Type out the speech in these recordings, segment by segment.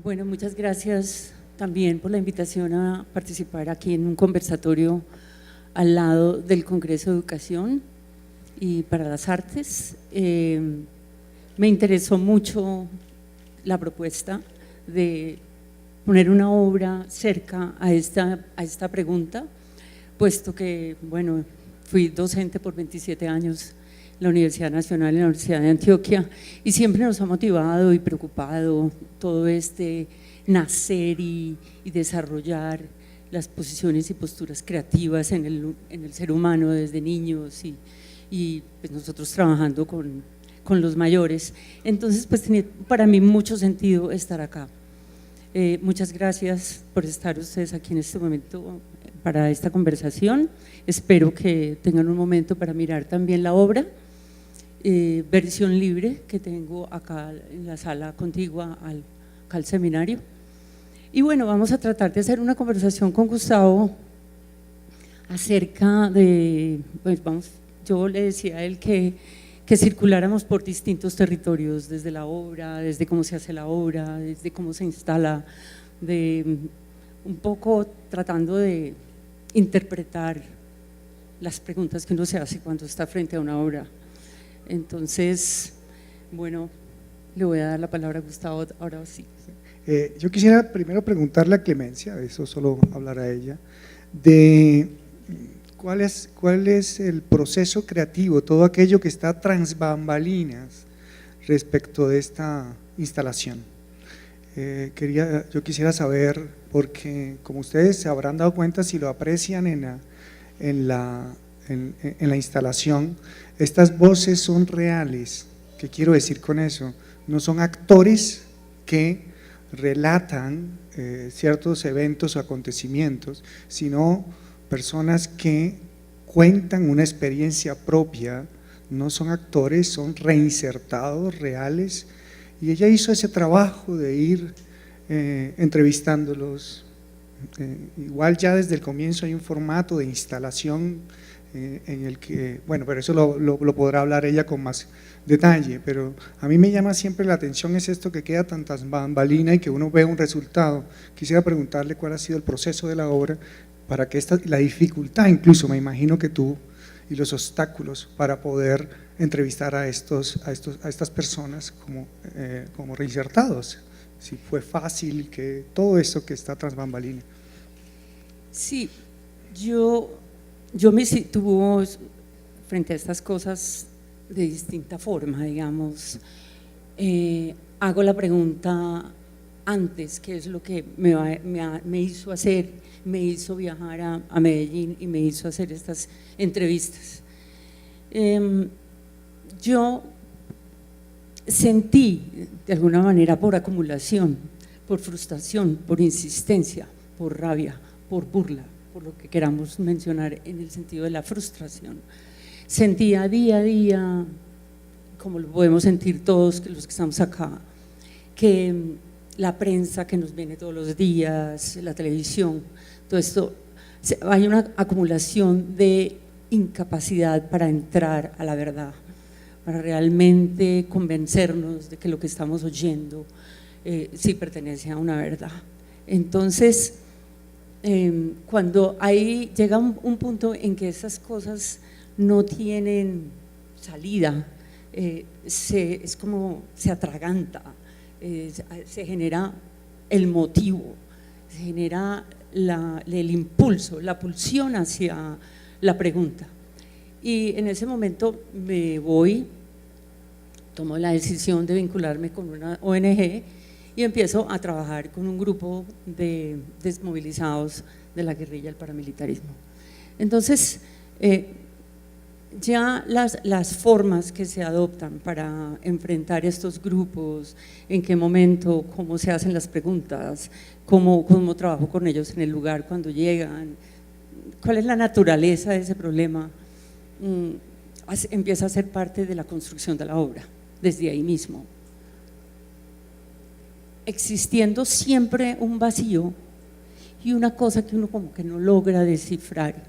Bueno, muchas gracias también por la invitación a participar aquí en un conversatorio al lado del Congreso de Educación y para las Artes. Me interesó mucho la propuesta de poner una obra cerca a esta pregunta, puesto que, bueno, fui docente por 27 años en la Universidad Nacional, en la Universidad de Antioquia, y siempre nos ha motivado y preocupado todo este nacer y desarrollar las posiciones y posturas creativas en el ser humano desde niños y pues nosotros trabajando con los mayores. Entonces, pues tenía para mí mucho sentido estar acá. Muchas gracias por estar ustedes aquí en este momento para esta conversación. Espero que tengan un momento para mirar también la obra, versión libre que tengo acá en la sala contigua al seminario. Y bueno, vamos a tratar de hacer una conversación con Gustavo acerca de, pues yo le decía a él que circuláramos por distintos territorios, desde la obra, desde cómo se hace la obra, desde cómo se instala, un poco tratando de interpretar las preguntas que uno se hace cuando está frente a una obra. Entonces, bueno, le voy a dar la palabra a Gustavo, ahora sí. Yo quisiera primero preguntarle a Clemencia, de eso solo hablará ella, de cuál es el proceso creativo, todo aquello que está tras bambalinas respecto de esta instalación. Yo quisiera saber, porque como ustedes se habrán dado cuenta si lo aprecian en la instalación, estas voces son reales. ¿Qué quiero decir con eso? No son actores que relatan ciertos eventos o acontecimientos, sino personas que cuentan una experiencia propia, no son actores, son reinsertados, reales, y ella hizo ese trabajo de ir entrevistándolos. Igual ya desde el comienzo hay un formato de instalación en el que, bueno, pero eso lo podrá hablar ella con más detalle, pero a mí me llama siempre la atención es esto que queda tan bambalina y que uno ve un resultado. Quisiera preguntarle cuál ha sido el proceso de la obra para que la dificultad incluso, me imagino que tú, y los obstáculos para poder entrevistar a estas personas como reinsertados, si fue fácil, que todo eso que está tras bambalina. Sí, yo me sitúo frente a estas cosas de distinta forma, digamos. Hago la pregunta antes, ¿qué es lo que me hizo hacer, me hizo viajar a Medellín y me hizo hacer estas entrevistas? Yo sentí de alguna manera por acumulación, por frustración, por insistencia, por rabia, por burla, por lo que queramos mencionar en el sentido de la frustración. Sentía día a día, como lo podemos sentir todos los que estamos acá, que la prensa que nos viene todos los días, la televisión, todo esto, hay una acumulación de incapacidad para entrar a la verdad, para realmente convencernos de que lo que estamos oyendo sí pertenece a una verdad. Entonces, cuando ahí llega un punto en que esas cosas no tienen salida, es como se atraganta, se genera el motivo, se genera el impulso, la pulsión hacia la pregunta. Y en ese momento me voy, tomo la decisión de vincularme con una ONG y empiezo a trabajar con un grupo de desmovilizados de la guerrilla del paramilitarismo. Entonces, ya las formas que se adoptan para enfrentar estos grupos, en qué momento, cómo se hacen las preguntas, cómo trabajo con ellos en el lugar cuando llegan, cuál es la naturaleza de ese problema, empieza a ser parte de la construcción de la obra, desde ahí mismo. Existiendo siempre un vacío y una cosa que uno como que no logra descifrar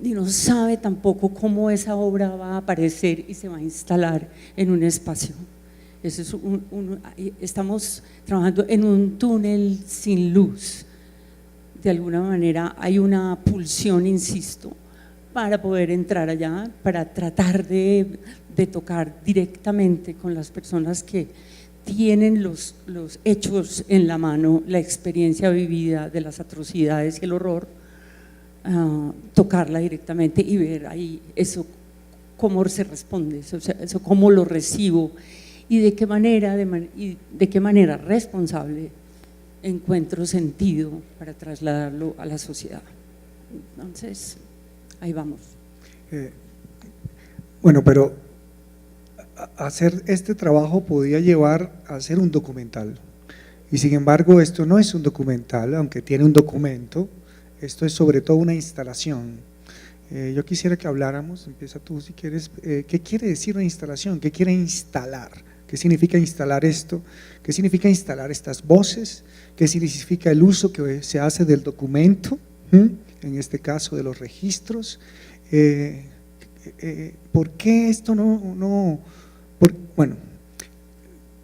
y no sabe tampoco cómo esa obra va a aparecer y se va a instalar en un espacio. Eso es estamos trabajando en un túnel sin luz. De alguna manera hay una pulsión, insisto, para poder entrar allá, para tratar de tocar directamente con las personas que tienen los hechos en la mano, la experiencia vivida de las atrocidades y el horror, tocarla directamente y ver ahí eso, cómo se responde, eso cómo lo recibo y de qué manera responsable encuentro sentido para trasladarlo a la sociedad. Entonces, ahí vamos. Bueno, pero hacer este trabajo podía llevar a hacer un documental, y sin embargo esto no es un documental, aunque tiene un documento, esto es sobre todo una instalación. Yo quisiera que habláramos, empieza tú si quieres, ¿qué quiere decir una instalación? ¿Qué quiere instalar? ¿Qué significa instalar esto? ¿Qué significa instalar estas voces? ¿Qué significa el uso que se hace del documento? En este caso de los registros. ¿Por qué esto bueno,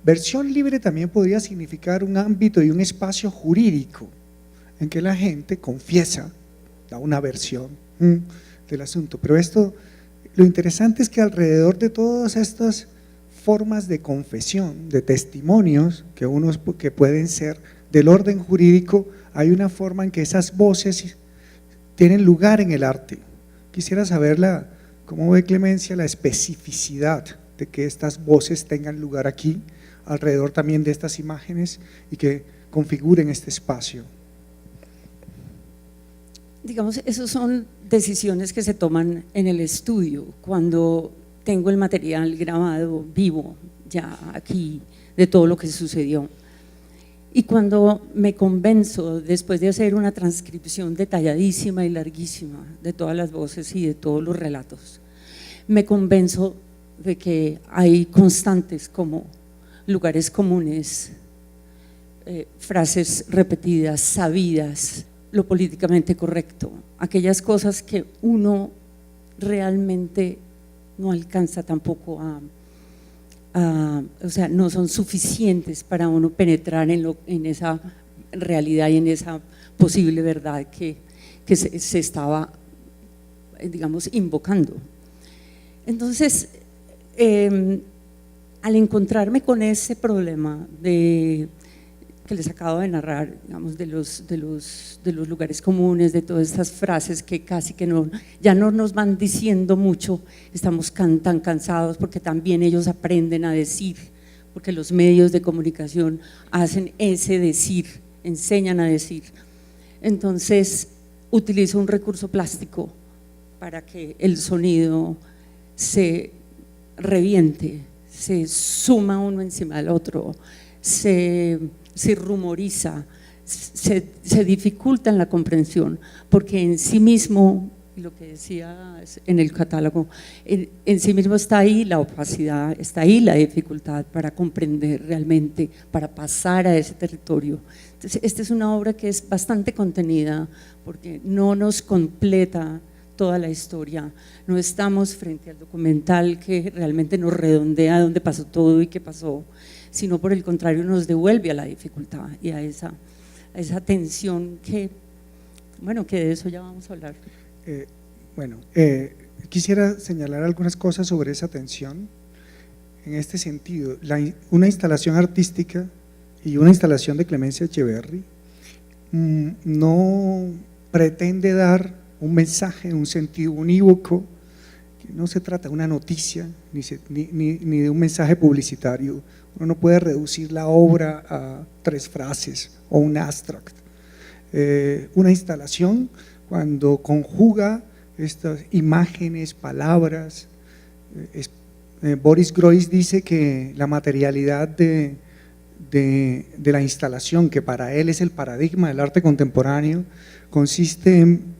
versión libre también podría significar un ámbito y un espacio jurídico en que la gente confiesa, da una versión del asunto, pero lo interesante es que alrededor de todas estas formas de confesión, de testimonios que pueden ser del orden jurídico, hay una forma en que esas voces tienen lugar en el arte. Quisiera saber cómo ve Clemencia la especificidad de que estas voces tengan lugar aquí, alrededor también de estas imágenes y que configuren este espacio. Digamos, esas son decisiones que se toman en el estudio, cuando tengo el material grabado vivo ya aquí de todo lo que sucedió. Y cuando me convenzo, después de hacer una transcripción detalladísima y larguísima de todas las voces y de todos los relatos, me convenzo de que hay constantes como lugares comunes, frases repetidas, sabidas, lo políticamente correcto, aquellas cosas que uno realmente no alcanza tampoco o sea, no son suficientes para uno penetrar en esa realidad y en esa posible verdad que se estaba, digamos, invocando. Entonces, al encontrarme con ese problema que les acabo de narrar, digamos, de los lugares comunes, de todas estas frases que casi que ya no nos van diciendo mucho, estamos tan cansados porque también ellos aprenden a decir, porque los medios de comunicación hacen ese decir, enseñan a decir. Entonces utilizo un recurso plástico para que el sonido se reviente, se suma uno encima del otro, se rumoriza, se dificulta en la comprensión, porque en sí mismo, lo que decía en el catálogo, en sí mismo está ahí la opacidad, está ahí la dificultad para comprender realmente, para pasar a ese territorio. Entonces, esta es una obra que es bastante contenida, porque no nos completa toda la historia, no estamos frente al documental que realmente nos redondea dónde pasó todo y qué pasó, sino por el contrario nos devuelve a la dificultad y a esa tensión que de eso ya vamos a hablar. Quisiera señalar algunas cosas sobre esa tensión. En este sentido, una instalación artística y una instalación de Clemencia Echeverry no pretende dar un mensaje, un sentido unívoco. No se trata de una noticia ni de un mensaje publicitario. Uno no puede reducir la obra a 3 frases o un abstract. Una instalación, cuando conjuga estas imágenes, palabras, Boris Groys dice que la materialidad de la instalación, que para él es el paradigma del arte contemporáneo, consiste en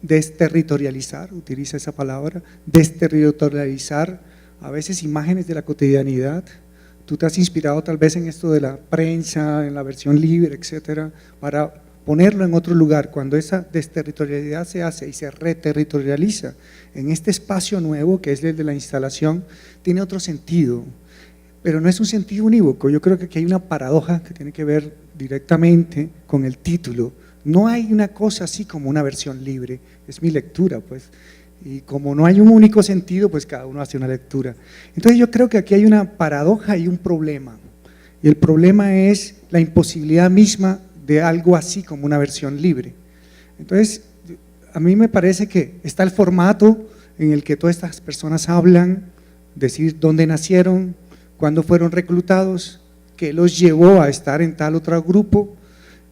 desterritorializar, utiliza esa palabra, desterritorializar a veces imágenes de la cotidianidad. Tú te has inspirado tal vez en esto de la prensa, en la versión libre, etcétera, para ponerlo en otro lugar. Cuando esa desterritorialidad se hace y se reterritorializa en este espacio nuevo que es el de la instalación, tiene otro sentido. pero no es un sentido unívoco. Yo creo que aquí hay una paradoja que tiene que ver directamente con el título. No hay una cosa así como una versión libre, es mi lectura, pues, y como no hay un único sentido, pues cada uno hace una lectura. Entonces yo creo que aquí hay una paradoja y un problema, y el problema es la imposibilidad misma de algo así como una versión libre. Entonces, a mí me parece que está el formato en el que todas estas personas hablan, decir dónde nacieron, cuándo fueron reclutados, qué los llevó a estar en tal otro grupo,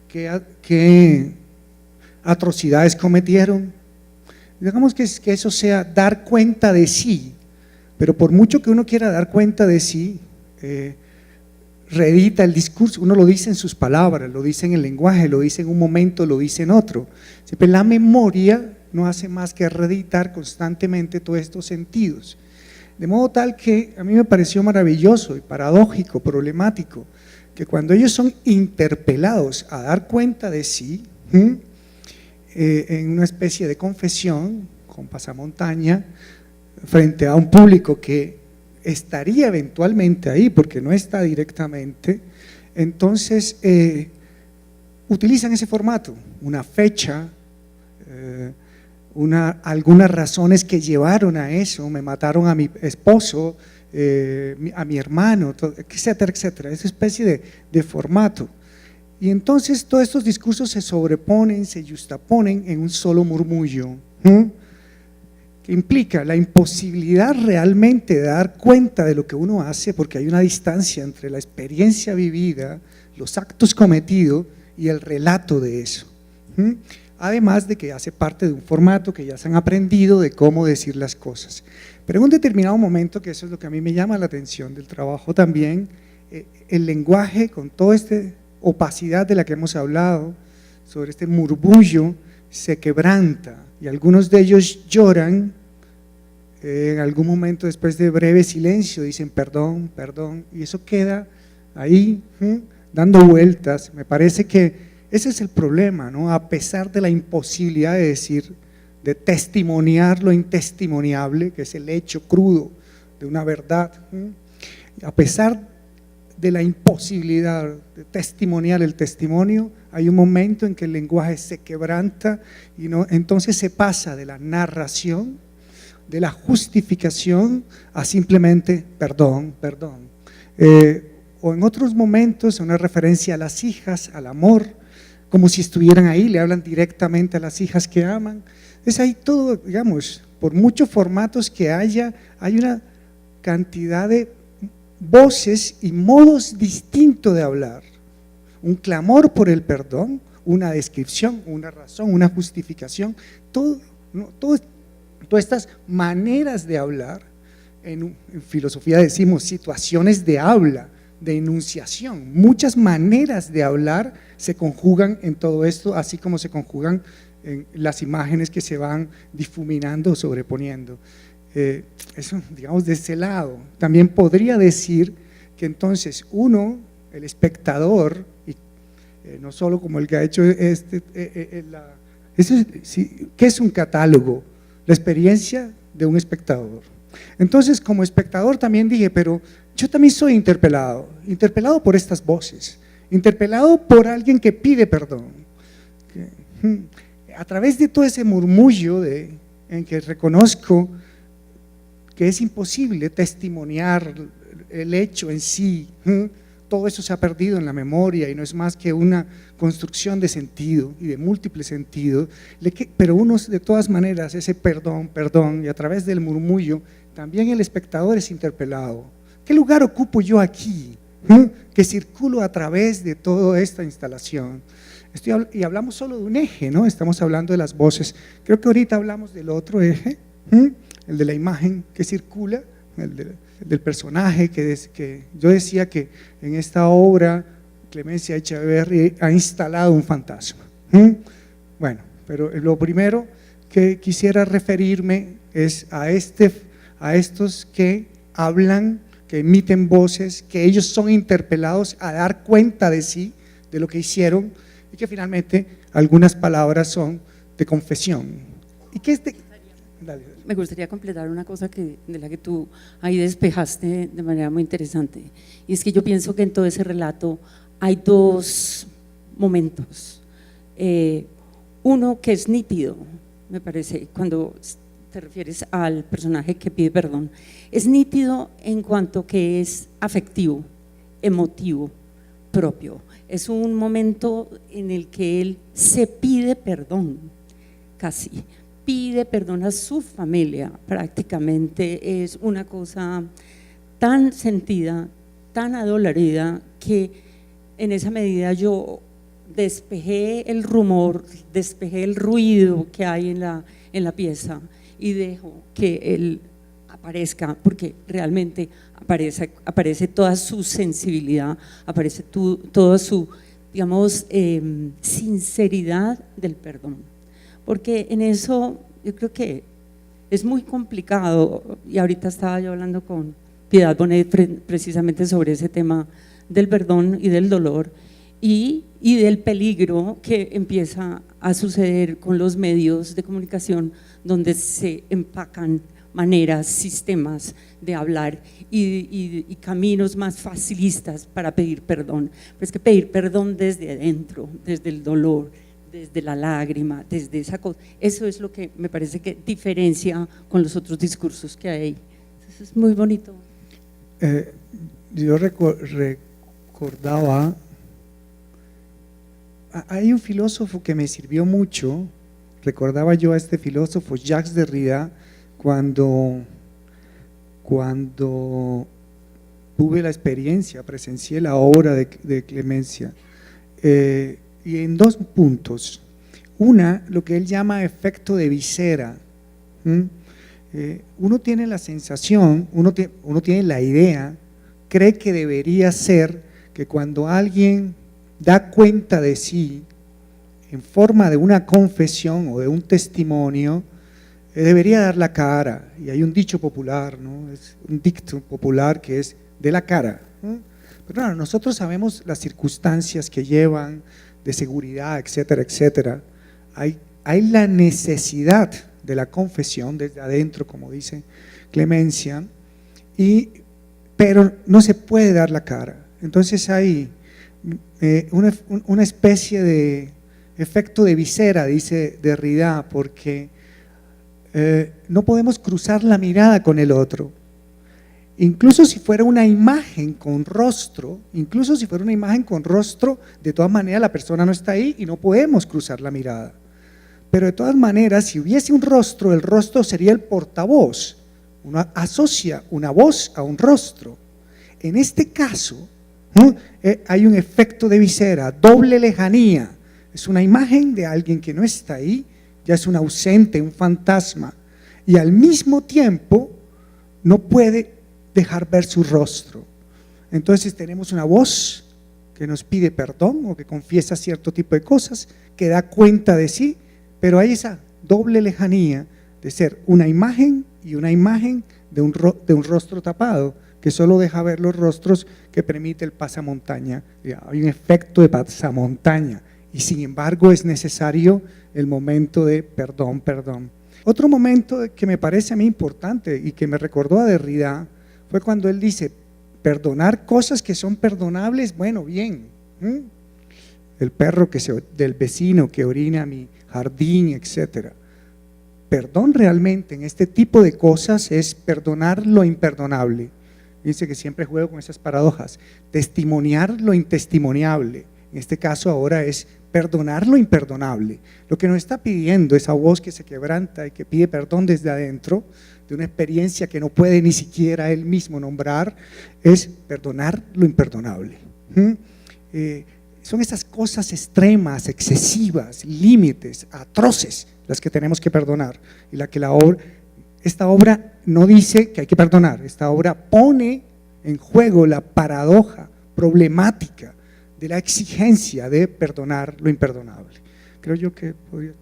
qué atrocidades cometieron. Digamos que eso sea dar cuenta de sí, pero por mucho que uno quiera dar cuenta de sí, reedita el discurso, uno lo dice en sus palabras, lo dice en el lenguaje, lo dice en un momento, lo dice en otro. Siempre la memoria no hace más que reeditar constantemente todos estos sentidos. De modo tal que a mí me pareció maravilloso y paradójico, problemático, que cuando ellos son interpelados a dar cuenta de sí, en una especie de confesión con pasamontaña, frente a un público que estaría eventualmente ahí, porque no está directamente, entonces utilizan ese formato, una fecha, algunas razones que llevaron a eso, me mataron a mi esposo, a mi hermano, etcétera, etcétera, esa especie de formato. Y entonces todos estos discursos se sobreponen, se justaponen en un solo murmullo, que implica la imposibilidad realmente de dar cuenta de lo que uno hace, porque hay una distancia entre la experiencia vivida, los actos cometidos y el relato de eso. Además de que hace parte de un formato que ya se han aprendido de cómo decir las cosas. Pero en un determinado momento, que eso es lo que a mí me llama la atención del trabajo también, el lenguaje con toda esta opacidad de la que hemos hablado, sobre este murmullo, se quebranta y algunos de ellos lloran, en algún momento después de breve silencio dicen perdón, perdón, y eso queda ahí dando vueltas. Me parece que ese es el problema, ¿no? A pesar de la imposibilidad de decir, de testimoniar lo intestimoniable, que es el hecho crudo de una verdad, a pesar de la imposibilidad de testimoniar el testimonio, hay un momento en que el lenguaje se quebranta y entonces se pasa de la narración, de la justificación a simplemente perdón, perdón. O en otros momentos una referencia a las hijas, al amor, como si estuvieran ahí, le hablan directamente a las hijas que aman. Es ahí todo, digamos, por muchos formatos que haya, hay una cantidad de voces y modos distintos de hablar, un clamor por el perdón, una descripción, una razón, una justificación, todas estas maneras de hablar, en filosofía decimos situaciones de habla, de enunciación, muchas maneras de hablar se conjugan en todo esto, así como se conjugan en las imágenes que se van difuminando, sobreponiendo. Eso, digamos, de ese lado. También podría decir que entonces uno, el espectador, y no solo como el que ha hecho ¿qué es un catálogo? La experiencia de un espectador. Entonces, como espectador también dije, pero yo también soy interpelado por estas voces, interpelado por alguien que pide perdón. A través de todo ese murmullo en que reconozco que es imposible testimoniar el hecho en sí, todo eso se ha perdido en la memoria y no es más que una construcción de sentido y de múltiples sentidos, pero uno de todas maneras ese perdón, perdón, y a través del murmullo también el espectador es interpelado. ¿Qué lugar ocupo yo aquí, que circulo a través de toda esta instalación? Y hablamos solo de un eje, ¿no? Estamos hablando de las voces. Creo que ahorita hablamos del otro eje, el de la imagen que circula, el del personaje, que yo decía que en esta obra Clemencia Echeverri ha instalado un fantasma. Bueno, pero lo primero que quisiera referirme es a estos que hablan, que emiten voces, que ellos son interpelados a dar cuenta de sí, de lo que hicieron, y que finalmente algunas palabras son de confesión. ¿Y qué es Dale. Me gustaría completar una cosa de la que tú ahí despejaste de manera muy interesante, y es que yo pienso que en todo ese relato hay dos momentos. Uno que es nítido, me parece, cuando te refieres al personaje que pide perdón, es nítido en cuanto que es afectivo, emotivo, propio. Es un momento en el que él se pide perdón, casi pide perdón a su familia. Prácticamente es una cosa tan sentida, tan adolorida, que en esa medida yo despejé el rumor, despejé el ruido que hay en la pieza y dejo que él aparezca, porque realmente aparece toda su sensibilidad, aparece toda su, digamos, sinceridad del perdón, porque en eso yo creo que es muy complicado. Y ahorita estaba yo hablando con Piedad Bonet precisamente sobre ese tema del perdón y del dolor y del peligro que empieza a suceder con los medios de comunicación, donde se empacan maneras, sistemas de hablar y caminos más facilistas para pedir perdón. Pero es que pedir perdón desde adentro, desde el dolor, desde la lágrima, desde esa cosa, eso es lo que me parece que diferencia con los otros discursos que hay. Eso es muy bonito. Yo recordaba, hay un filósofo que me sirvió mucho, recordaba yo a este filósofo Jacques Derrida, cuando tuve la experiencia, presencié la obra de Clemencia, y en dos puntos. Una, lo que él llama efecto de visera. Uno tiene la sensación, uno tiene la idea, cree que debería ser que cuando alguien da cuenta de sí en forma de una confesión o de un testimonio, debería dar la cara. Y hay un dicho popular, ¿no? Es un dicto popular que es de la cara. Pero claro, nosotros sabemos las circunstancias que llevan de seguridad, etcétera, etcétera. Hay la necesidad de la confesión desde adentro, como dice Clemencia, pero no se puede dar la cara. Entonces hay una especie de efecto de visera, dice Derrida, porque no podemos cruzar la mirada con el otro. Incluso si fuera una imagen con rostro, de todas maneras la persona no está ahí y no podemos cruzar la mirada. Pero de todas maneras, si hubiese un rostro, el rostro sería el portavoz. Uno asocia una voz a un rostro. En este caso, hay un efecto de visera, doble lejanía. Es una imagen de alguien que no está ahí, ya es un ausente, un fantasma, y al mismo tiempo no puede dejar ver su rostro. Entonces tenemos una voz que nos pide perdón o que confiesa cierto tipo de cosas, que da cuenta de sí, pero hay esa doble lejanía de ser una imagen y una imagen de un rostro tapado, que solo deja ver los rostros, que permite el pasamontaña. Hay un efecto de pasamontaña y sin embargo es necesario el momento de perdón. Otro momento que me parece a mí importante y que me recordó a Derrida fue cuando él dice: perdonar cosas que son perdonables, bueno, bien. El perro del vecino que orina a mi jardín, etcétera. Perdón realmente en este tipo de cosas es perdonar lo imperdonable. Dice que siempre juego con esas paradojas. Testimoniar lo intestimoniable. En este caso ahora es perdonar lo imperdonable. Lo que nos está pidiendo esa voz que se quebranta y que pide perdón desde adentro, de una experiencia que no puede ni siquiera él mismo nombrar, es perdonar lo imperdonable. Son esas cosas extremas, excesivas, límites, atroces, las que tenemos que perdonar. Y esta obra no dice que hay que perdonar, esta obra pone en juego la paradoja problemática de la exigencia de perdonar lo imperdonable. Creo yo que podría,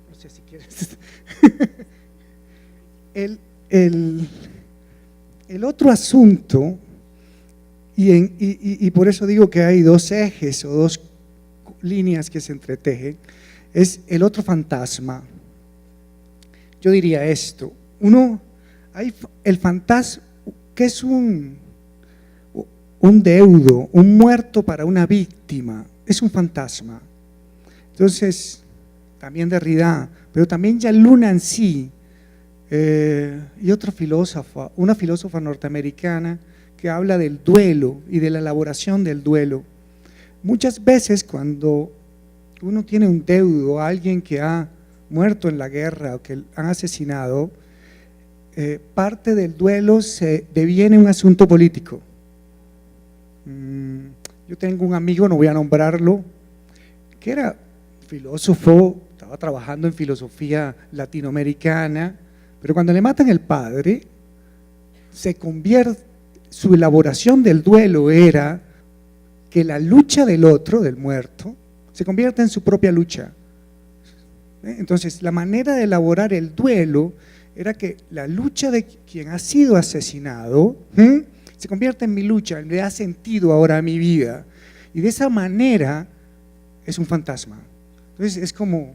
no sé si quieres. El otro asunto, y por eso digo que hay dos ejes o dos líneas que se entretejen, es el otro fantasma. yo diría esto, el fantasma, ¿qué es un deudo, un muerto para una víctima? Es un fantasma. Entonces, también Derrida, pero también ya Luna en sí, y otra filósofa, una filósofa norteamericana que habla del duelo y de la elaboración del duelo. Muchas veces cuando uno tiene un deudo a alguien que ha muerto en la guerra o que han asesinado, parte del duelo se deviene un asunto político. Yo tengo un amigo, no voy a nombrarlo, que era filósofo, estaba trabajando en filosofía latinoamericana, pero cuando le matan el padre, su elaboración del duelo era que la lucha del otro, del muerto, se convierta en su propia lucha. Entonces, la manera de elaborar el duelo era que la lucha de quien ha sido asesinado se convierta en mi lucha, le da sentido ahora a mi vida. Y de esa manera es un fantasma. Entonces, es como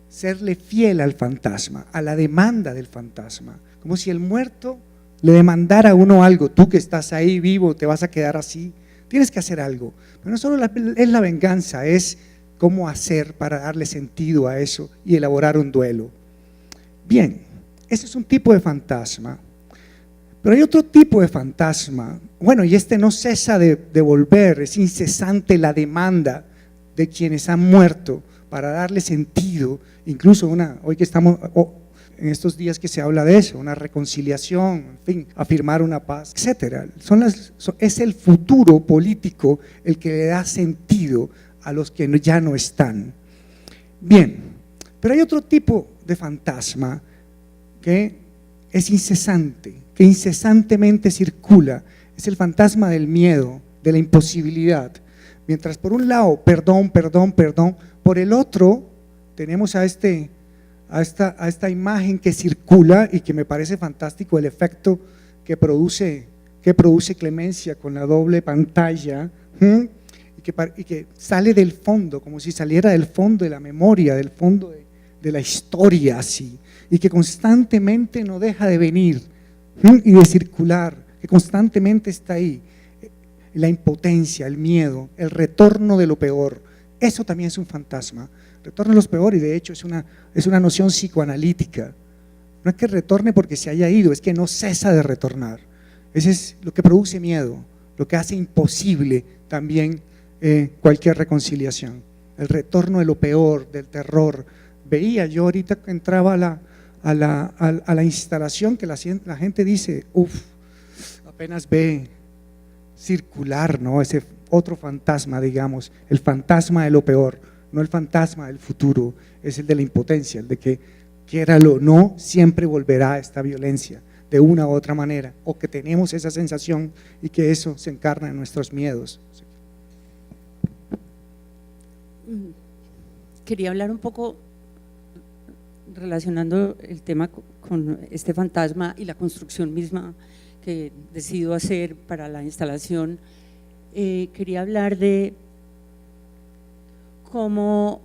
serle fiel al fantasma, a la demanda del fantasma, como si el muerto le demandara a uno algo. Tú que estás ahí vivo, te vas a quedar así, tienes que hacer algo. Pero no solo es la venganza, es cómo hacer para darle sentido a eso y elaborar un duelo. Bien, ese es un tipo de fantasma. Pero hay otro tipo de fantasma, bueno, y este no cesa de volver, es incesante la demanda de quienes han muerto para darle sentido, incluso hoy que estamos, en estos días que se habla de eso, una reconciliación, en fin, afirmar una paz, etcétera. Es el futuro político el que le da sentido a los que ya no están. Bien, pero hay otro tipo de fantasma que es incesante, que incesantemente circula, es el fantasma del miedo, de la imposibilidad. Mientras por un lado, perdón, por el otro tenemos a esta imagen que circula y que me parece fantástico el efecto que produce Clemencia con la doble pantalla, y que sale del fondo, como si saliera del fondo de la memoria, del fondo de la historia así, y que constantemente no deja de venir y de circular, que constantemente está ahí. La impotencia, el miedo, el retorno de lo peor, eso también es un fantasma. Retorno a lo peor, y de hecho es una noción psicoanalítica. No es que retorne porque se haya ido, es que no cesa de retornar. Ese es lo que produce miedo, lo que hace imposible también cualquier reconciliación. El retorno de lo peor, del terror. Veía yo ahorita que entraba a la instalación que la gente dice, apenas ve circular, ¿no? Ese otro fantasma, digamos, el fantasma de lo peor, no el fantasma del futuro, es el de la impotencia, el de que quiéralo o no, siempre volverá esta violencia de una u otra manera, o que tenemos esa sensación y que eso se encarna en nuestros miedos. Quería hablar un poco, relacionando el tema con este fantasma y la construcción misma que decido hacer para la instalación. Quería hablar de cómo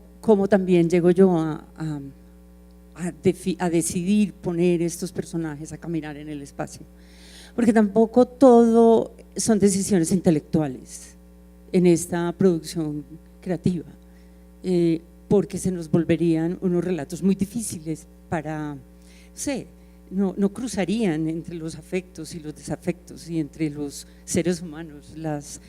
también llego yo a decidir poner estos personajes a caminar en el espacio, porque tampoco todo son decisiones intelectuales en esta producción creativa, porque se nos volverían unos relatos muy difíciles para, no cruzarían entre los afectos y los desafectos y entre los seres humanos, las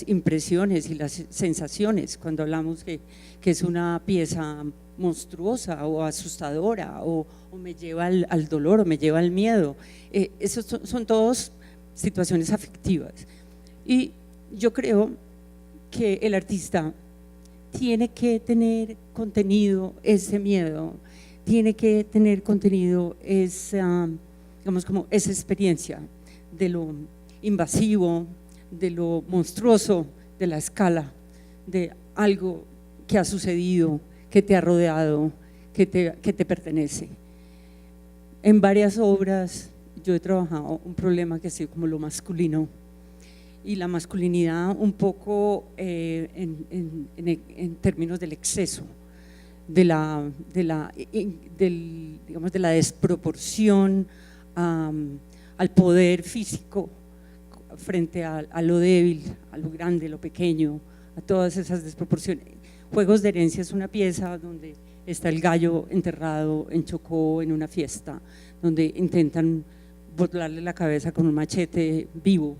impresiones y las sensaciones. Cuando hablamos que es una pieza monstruosa o asustadora o me lleva al dolor o me lleva al miedo, esos son todas situaciones afectivas. Y yo creo que el artista tiene que tener contenido ese miedo, tiene que tener contenido esa experiencia de lo invasivo, de lo monstruoso, de la escala, de algo que ha sucedido, que te ha rodeado, que te pertenece. En varias obras yo he trabajado un problema que ha sido como lo masculino, y la masculinidad un poco en términos del exceso, digamos, de la desproporción al poder físico frente a lo débil, a lo grande, lo pequeño, a todas esas desproporciones. Juegos de herencia es una pieza donde está el gallo enterrado en Chocó en una fiesta, donde intentan volarle la cabeza con un machete vivo.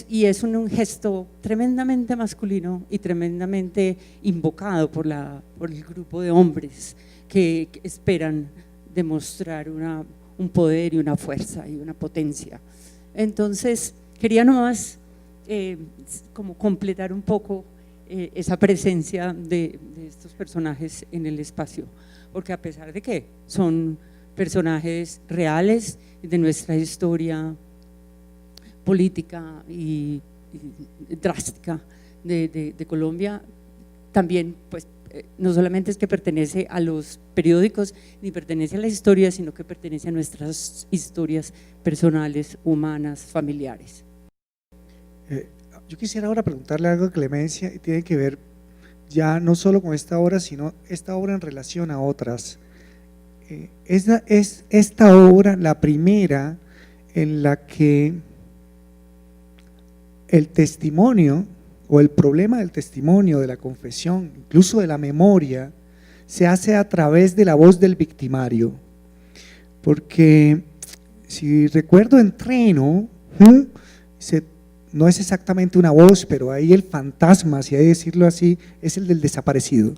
Y es un gesto tremendamente masculino y tremendamente invocado por el grupo de hombres que esperan demostrar un poder y una fuerza y una potencia. Entonces, quería nomás como completar un poco esa presencia de estos personajes en el espacio, porque a pesar de que son personajes reales de nuestra historia política y drástica de Colombia, también pues no solamente es que pertenece a los periódicos ni pertenece a la historia, sino que pertenece a nuestras historias personales, humanas, familiares. Yo quisiera ahora preguntarle algo a Clemencia, y tiene que ver ya no solo con esta obra, sino esta obra en relación a otras. Es esta obra la primera en la que el testimonio o el problema del testimonio, de la confesión, incluso de la memoria, se hace a través de la voz del victimario. Porque si recuerdo en Treno, no es exactamente una voz, pero ahí el fantasma, si hay que decirlo así, es el del desaparecido.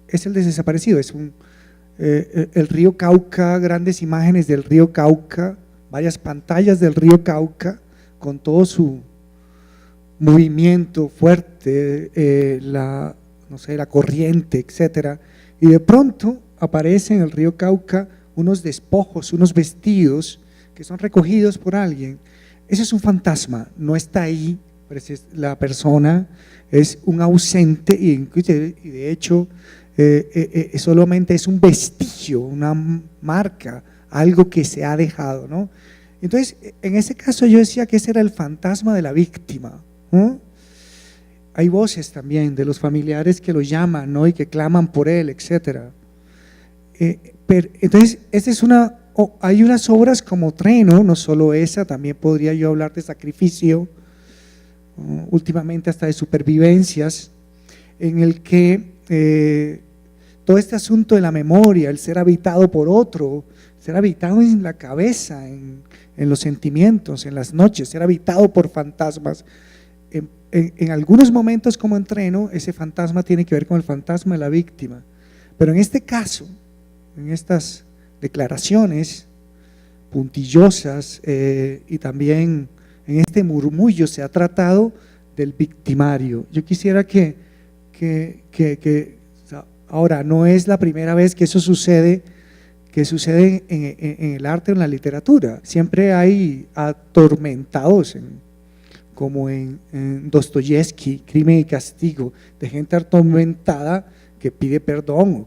Es el del desaparecido, es el río Cauca, grandes imágenes del río Cauca, varias pantallas del río Cauca, con todo su movimiento fuerte, la corriente, etcétera, y de pronto aparece en el río Cauca unos despojos, unos vestidos que son recogidos por alguien. Ese es un fantasma, no está ahí, la persona es un ausente y de hecho solamente es un vestigio, una marca, algo que se ha dejado, ¿no? Entonces, en ese caso yo decía que ese era el fantasma de la víctima, ¿no? Hay voces también de los familiares que lo llaman, ¿no? Y que claman por él, etcétera. Entonces, hay unas obras como Treno, no solo esa, también podría yo hablar de Sacrificio, últimamente hasta de Supervivencias, en el que todo este asunto de la memoria, el ser habitado por otro, ser habitado en la cabeza, en los sentimientos, en las noches, ser habitado por fantasmas. En algunos momentos como en Treno, ese fantasma tiene que ver con el fantasma de la víctima, pero en este caso, en estas declaraciones puntillosas y también en este murmullo se ha tratado del victimario. Yo quisiera que ahora no es la primera vez que eso sucede, en el arte o en la literatura. Siempre hay atormentados, como en Dostoyevsky, Crimen y Castigo, de gente atormentada que pide perdón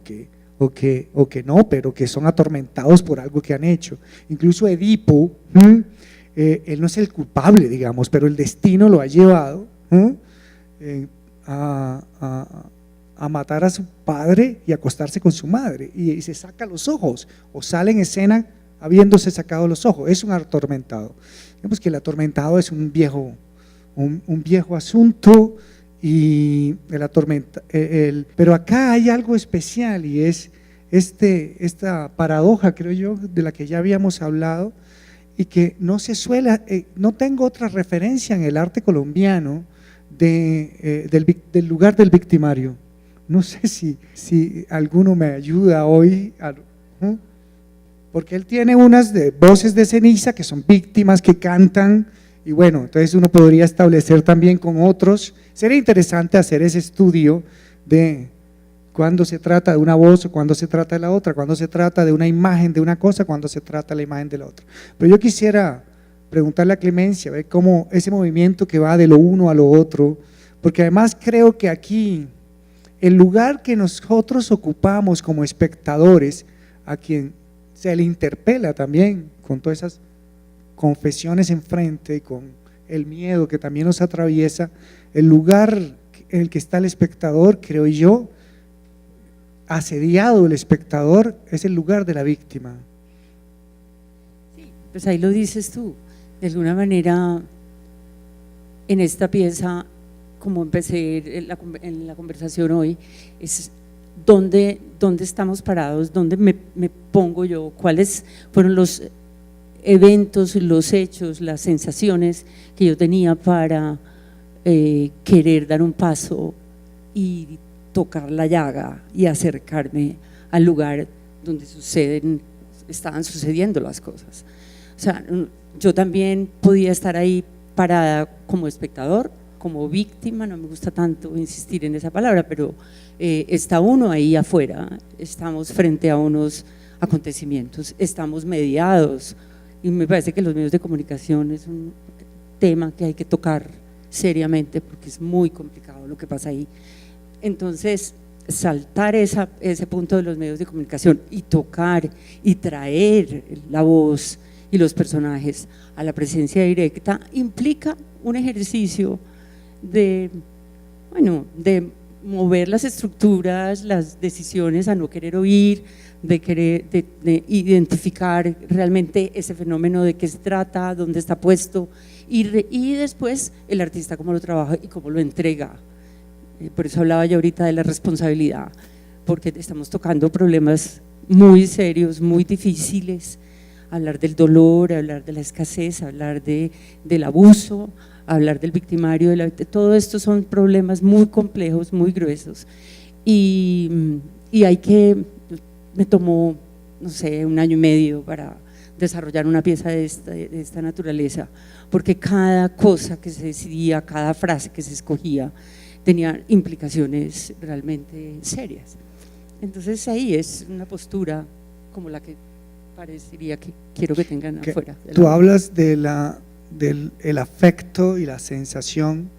o que no, pero que son atormentados por algo que han hecho. Incluso Edipo, él no es el culpable, digamos, pero el destino lo ha llevado a matar a su padre y acostarse con su madre, y se saca los ojos, o sale en escena habiéndose sacado los ojos. Es un atormentado. Digamos que el atormentado es un viejo asunto, y pero acá hay algo especial, y es esta paradoja, creo yo, de la que ya habíamos hablado, y que no se suele, no tengo otra referencia en el arte colombiano del lugar del victimario. No sé si alguno me ayuda hoy, porque él tiene unas voces de ceniza que son víctimas que cantan, y bueno, entonces uno podría establecer también con otros. Sería interesante hacer ese estudio de cuando se trata de una voz o cuando se trata de la otra, cuando se trata de una imagen de una cosa, cuando se trata de la imagen de la otra. Pero yo quisiera preguntarle a Clemencia, ver cómo ese movimiento que va de lo uno a lo otro, porque además creo que aquí el lugar que nosotros ocupamos como espectadores, a quien se le interpela también con todas esas confesiones enfrente y con el miedo que también nos atraviesa, el lugar en el que está el espectador, creo yo, asediado el espectador es el lugar de la víctima. Pues ahí lo dices tú, de alguna manera en esta pieza, como empecé en la conversación hoy, es dónde estamos parados, dónde me pongo yo, cuáles fueron los eventos, los hechos, las sensaciones que yo tenía para querer dar un paso y tocar la llaga y acercarme al lugar donde estaban sucediendo las cosas. O sea, yo también podía estar ahí parada como espectador, como víctima, no me gusta tanto insistir en esa palabra, pero está uno ahí afuera, estamos frente a unos acontecimientos, estamos mediados, y me parece que los medios de comunicación es un tema que hay que tocar seriamente porque es muy complicado lo que pasa ahí. Entonces, saltar ese punto de los medios de comunicación y tocar y traer la voz y los personajes a la presencia directa implica un ejercicio de mover las estructuras, las decisiones a no querer oír, de identificar realmente ese fenómeno, de qué se trata, dónde está puesto y después el artista cómo lo trabaja y cómo lo entrega. Por eso hablaba yo ahorita de la responsabilidad, porque estamos tocando problemas muy serios, muy difíciles, hablar del dolor, hablar de la escasez, hablar del abuso, hablar del victimario, todo esto son problemas muy complejos, muy gruesos y me tomó, no sé, 1 año y medio para desarrollar una pieza de esta naturaleza, porque cada cosa que se decidía, cada frase que se escogía tenía implicaciones realmente serias. Entonces ahí es una postura como la que parecería que quiero que tengan afuera. Tú hablas del afecto y la sensación,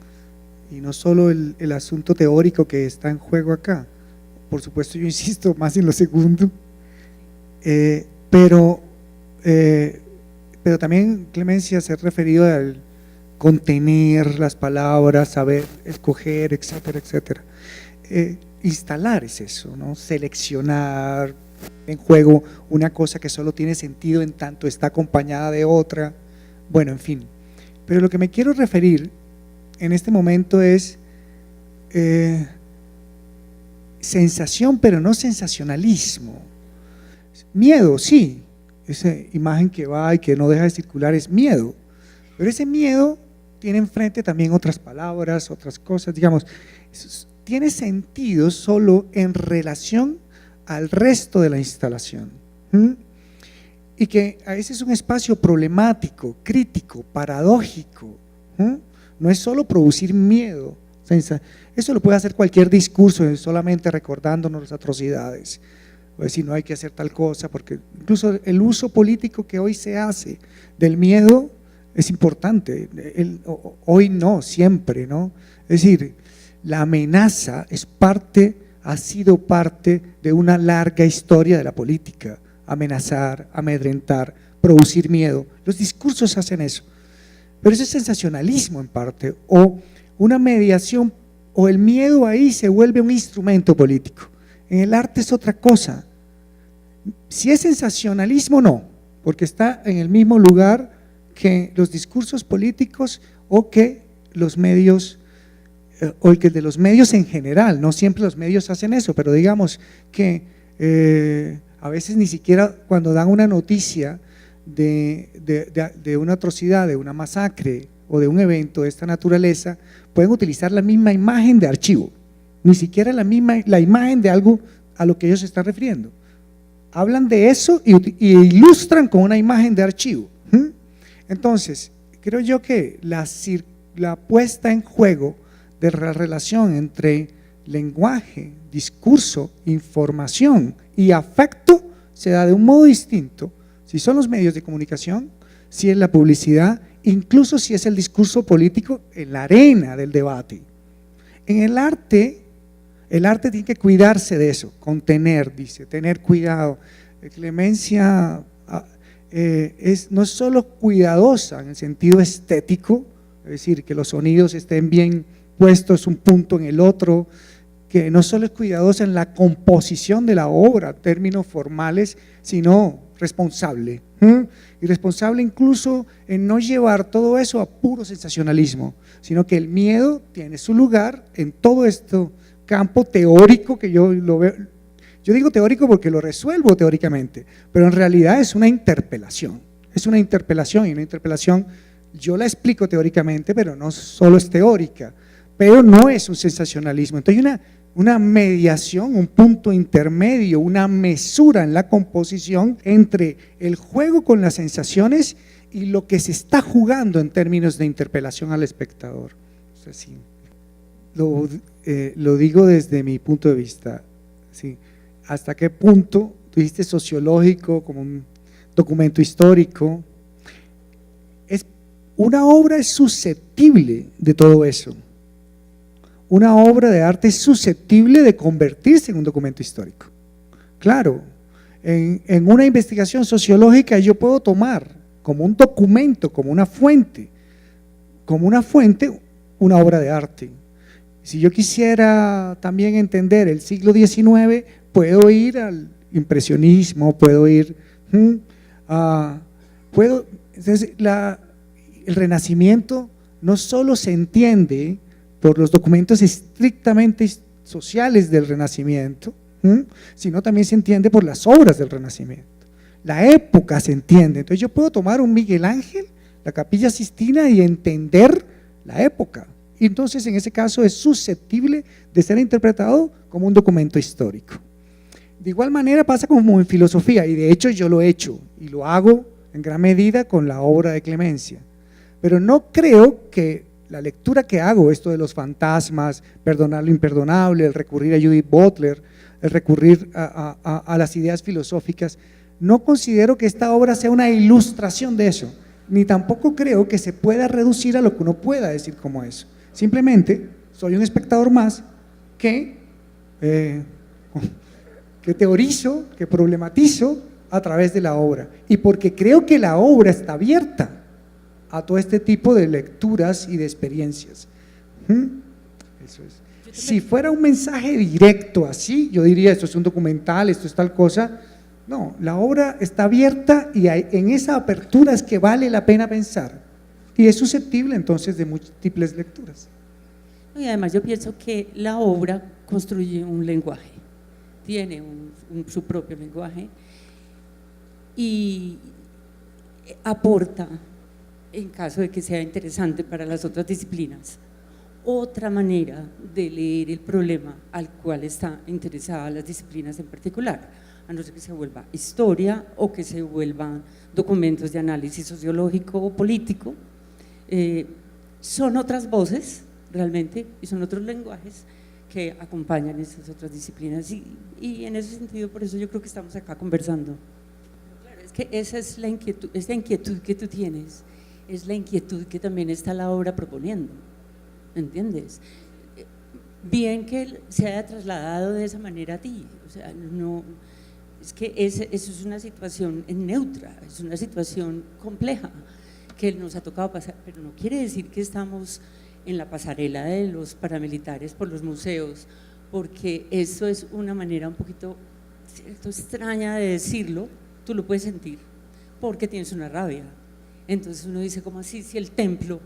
y no solo el asunto teórico que está en juego acá. Por supuesto yo insisto más en lo segundo, pero también Clemencia se ha referido al contener las palabras, saber escoger, etcétera, etcétera. Instalar es eso, ¿no? Seleccionar en juego una cosa que solo tiene sentido en tanto está acompañada de otra, bueno, en fin. Pero lo que me quiero referir en este momento es sensación, pero no sensacionalismo. Miedo, sí, esa imagen que va y que no deja de circular es miedo, pero ese miedo tiene enfrente también otras palabras, otras cosas, digamos, tiene sentido solo en relación al resto de la instalación. Y que a veces es un espacio problemático, crítico, paradójico. No es solo producir miedo, eso lo puede hacer cualquier discurso solamente recordándonos las atrocidades, o decir no hay que hacer tal cosa, porque incluso el uso político que hoy se hace del miedo es importante, hoy no, siempre, ¿no? Es decir, la amenaza ha sido parte de una larga historia de la política, amenazar, amedrentar, producir miedo, los discursos hacen eso, pero ese es sensacionalismo en parte, o una mediación, o el miedo ahí se vuelve un instrumento político. En el arte es otra cosa, si es sensacionalismo no, porque está en el mismo lugar que los discursos políticos o que los medios, o el que de los medios en general, no siempre los medios hacen eso, pero digamos que a veces ni siquiera cuando dan una noticia de una atrocidad, de una masacre o de un evento de esta naturaleza, pueden utilizar la misma imagen de archivo, ni siquiera la imagen de algo a lo que ellos se están refiriendo. Hablan de eso y ilustran con una imagen de archivo. Entonces, creo yo que la puesta en juego de la relación entre lenguaje, discurso, información y afecto se da de un modo distinto si son los medios de comunicación, si es la publicidad, incluso si es el discurso político en la arena del debate. En el arte tiene que cuidarse de eso, contener, dice, tener cuidado. Clemencia no es solo cuidadosa en el sentido estético, es decir, que los sonidos estén bien puestos un punto en el otro, que no solo es cuidadosa en la composición de la obra, términos formales, sino responsable. Y responsable incluso en no llevar todo eso a puro sensacionalismo, sino que el miedo tiene su lugar en todo este campo teórico que yo lo veo. Yo digo teórico porque lo resuelvo teóricamente, pero en realidad es una interpelación. Es una interpelación, y una interpelación yo la explico teóricamente, pero no solo es teórica, pero no es un sensacionalismo. Entonces hay una mediación, un punto intermedio, una mesura en la composición entre el juego con las sensaciones y lo que se está jugando en términos de interpelación al espectador. O sea, sí, lo digo desde mi punto de vista. Sí. ¿Hasta qué punto tú dijiste sociológico como un documento histórico? Una obra es susceptible de todo eso. Una obra de arte es susceptible de convertirse en un documento histórico. Claro, en una investigación sociológica yo puedo tomar como un documento, como una fuente, una obra de arte. Si yo quisiera también entender el siglo XIX, puedo ir al impresionismo, puedo ir entonces el Renacimiento no solo se entiende por los documentos estrictamente sociales del Renacimiento, sino también se entiende por las obras del Renacimiento. La época se entiende. Entonces yo puedo tomar un Miguel Ángel, la Capilla Sistina, y entender la época. Y entonces en ese caso es susceptible de ser interpretado como un documento histórico. De igual manera pasa como en filosofía, y de hecho yo lo he hecho y lo hago en gran medida con la obra de Clemencia. Pero no creo que la lectura que hago, esto de los fantasmas, perdonar lo imperdonable, el recurrir a Judith Butler, el recurrir a las ideas filosóficas, no considero que esta obra sea una ilustración de eso, ni tampoco creo que se pueda reducir a lo que uno pueda decir como eso. Simplemente soy un espectador más que teorizo, que problematizo a través de la obra, y porque creo que la obra está abierta a todo este tipo de lecturas y de experiencias. Eso es. Si fuera un mensaje directo así, yo diría esto es un documental, esto es tal cosa. No, la obra está abierta y en esa apertura es que vale la pena pensar, y es susceptible entonces de múltiples lecturas. Y además yo pienso que la obra construye un lenguaje, tiene su propio lenguaje y aporta, en caso de que sea interesante para las otras disciplinas, otra manera de leer el problema al cual está interesada las disciplinas en particular, a no ser que se vuelva historia o que se vuelvan documentos de análisis sociológico o político. Son otras voces realmente y son otros lenguajes que acompañan esas otras disciplinas, y en ese sentido, por eso yo creo que estamos acá conversando. Claro, es que esa es la inquietud que tú tienes, es la inquietud que también está la obra proponiendo, ¿entiendes? Bien que se haya trasladado de esa manera a ti, o sea, no, es que eso es una situación neutra, es una situación compleja que nos ha tocado pasar, pero no quiere decir que estamos en la pasarela de los paramilitares por los museos, porque eso es una manera un poquito extraña de decirlo, tú lo puedes sentir, porque tienes una rabia. Entonces uno dice, ¿cómo así? Si el templo,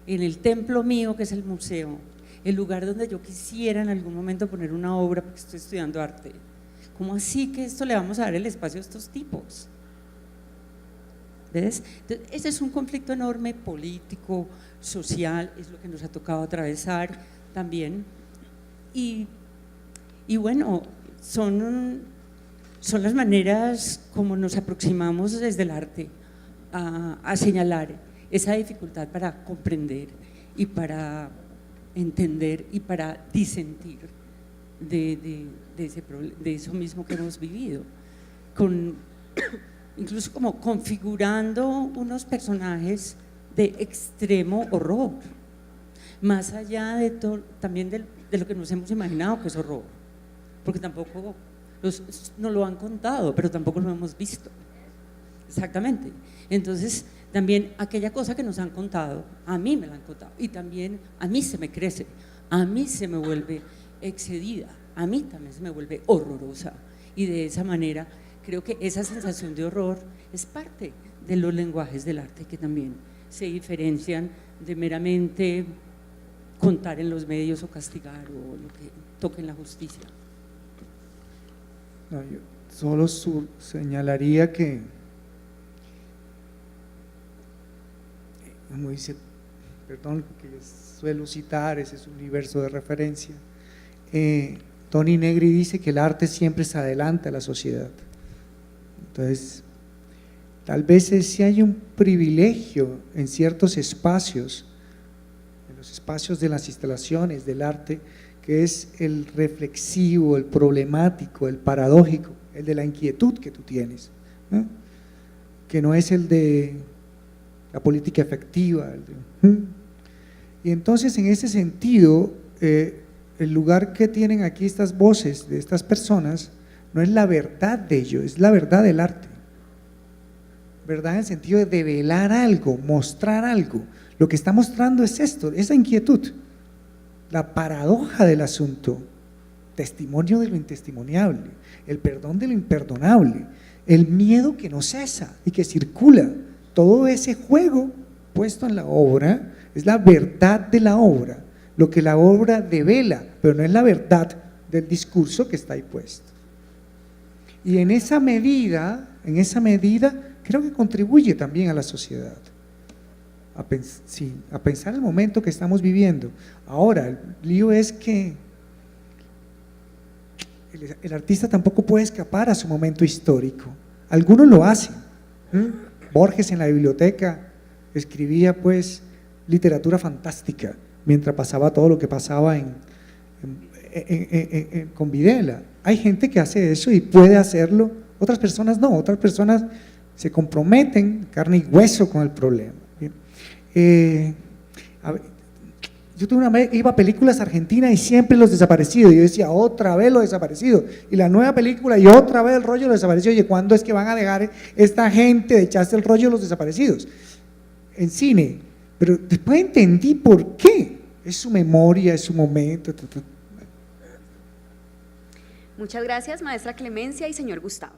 en el templo mío que es el museo, el lugar donde yo quisiera en algún momento poner una obra porque estoy estudiando arte, ¿cómo así que esto le vamos a dar el espacio a estos tipos? ¿Ves? Entonces, ese es un conflicto enorme, político, social, es lo que nos ha tocado atravesar también, y bueno, son las maneras como nos aproximamos desde el arte a señalar esa dificultad para comprender y para entender y para disentir de eso mismo que hemos vivido, incluso como configurando unos personajes de extremo horror, más allá de todo, también de lo que nos hemos imaginado que es horror, porque tampoco nos lo han contado, pero tampoco lo hemos visto. Exactamente. Entonces, también aquella cosa que nos han contado, a mí me la han contado, y también a mí se me crece, a mí se me vuelve excedida, a mí también se me vuelve horrorosa, y de esa manera creo que esa sensación de horror es parte de los lenguajes del arte que también se diferencian de meramente contar en los medios o castigar o lo que toque en la justicia. No, yo solo señalaría que, como dice, perdón, que yo suelo citar, ese es un universo de referencia, Toni Negri dice que el arte siempre se adelanta a la sociedad. Entonces, tal vez sí hay un privilegio en ciertos espacios, en los espacios de las instalaciones del arte, que es el reflexivo, el problemático, el paradójico, el de la inquietud que tú tienes, ¿no? Que no es el de la política efectiva. Y entonces, en ese sentido, el lugar que tienen aquí estas voces de estas personas no es la verdad de ellos, es la verdad del arte. Verdad en el sentido de develar algo, mostrar algo. Lo que está mostrando es esto, esa inquietud, la paradoja del asunto, testimonio de lo intestimoniable, el perdón de lo imperdonable, el miedo que no cesa y que circula. Todo ese juego puesto en la obra es la verdad de la obra, lo que la obra devela, pero no es la verdad del discurso que está ahí puesto. Y en esa medida, creo que contribuye también a la sociedad, a pensar el momento que estamos viviendo. Ahora, el lío es que el artista tampoco puede escapar a su momento histórico. Algunos lo hacen. Borges en la biblioteca escribía pues literatura fantástica mientras pasaba todo lo que pasaba con Videla. Hay gente que hace eso y puede hacerlo, otras personas no, otras personas se comprometen carne y hueso con el problema. Yo una vez iba a películas argentinas y siempre los desaparecidos, yo decía otra vez los desaparecidos, y la nueva película y otra vez el rollo de los desaparecidos. Oye, ¿cuándo es que van a dejar esta gente de echarse el rollo de los desaparecidos en cine? Pero después entendí por qué, es su memoria, es su momento. Muchas gracias, maestra Clemencia y señor Gustavo.